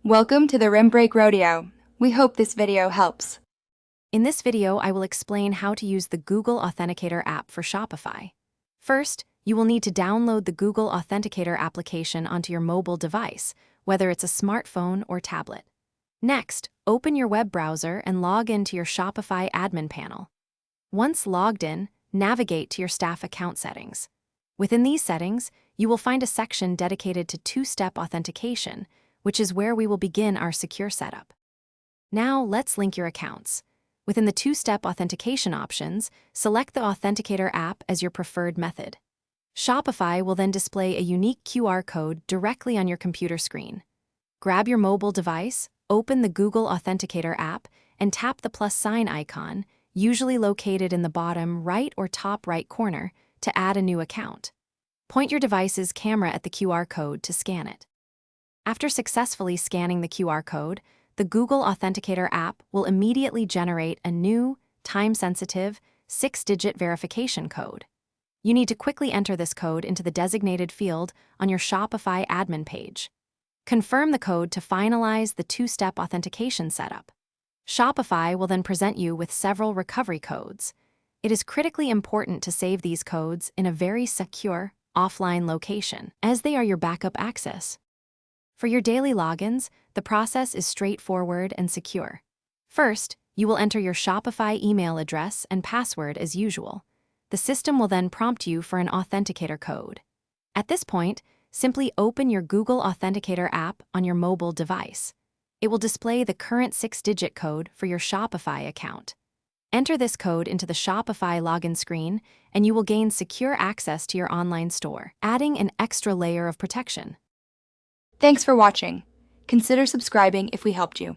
Welcome to the Rim Break Rodeo. We hope this video helps. In this video, I will explain how to use the Google Authenticator app for Shopify. First, you will need to download the Google Authenticator application onto your mobile device, whether it's a smartphone or tablet. Next, open your web browser and log into your Shopify admin panel. Once logged in, navigate to your staff account settings. Within these settings, you will find a section dedicated to two-step authentication, which is where we will begin our secure setup. Now, let's link your accounts. Within the two-step authentication options, select the Authenticator app as your preferred method. Shopify will then display a unique QR code directly on your computer screen. Grab your mobile device, open the Google Authenticator app, and tap the plus sign icon, usually located in the bottom right or top right corner, to add a new account. Point your device's camera at the QR code to scan it. After successfully scanning the QR code, the Google Authenticator app will immediately generate a new, time-sensitive, 6-digit verification code. You need to quickly enter this code into the designated field on your Shopify admin page. Confirm the code to finalize the two-step authentication setup. Shopify will then present you with several recovery codes. It is critically important to save these codes in a very secure, offline location, as they are your backup access. For your daily logins, the process is straightforward and secure. First, you will enter your Shopify email address and password as usual. The system will then prompt you for an authenticator code. At this point, simply open your Google Authenticator app on your mobile device. It will display the current 6-digit code for your Shopify account. Enter this code into the Shopify login screen, and you will gain secure access to your online store, adding an extra layer of protection. Thanks for watching. Consider subscribing if we helped you.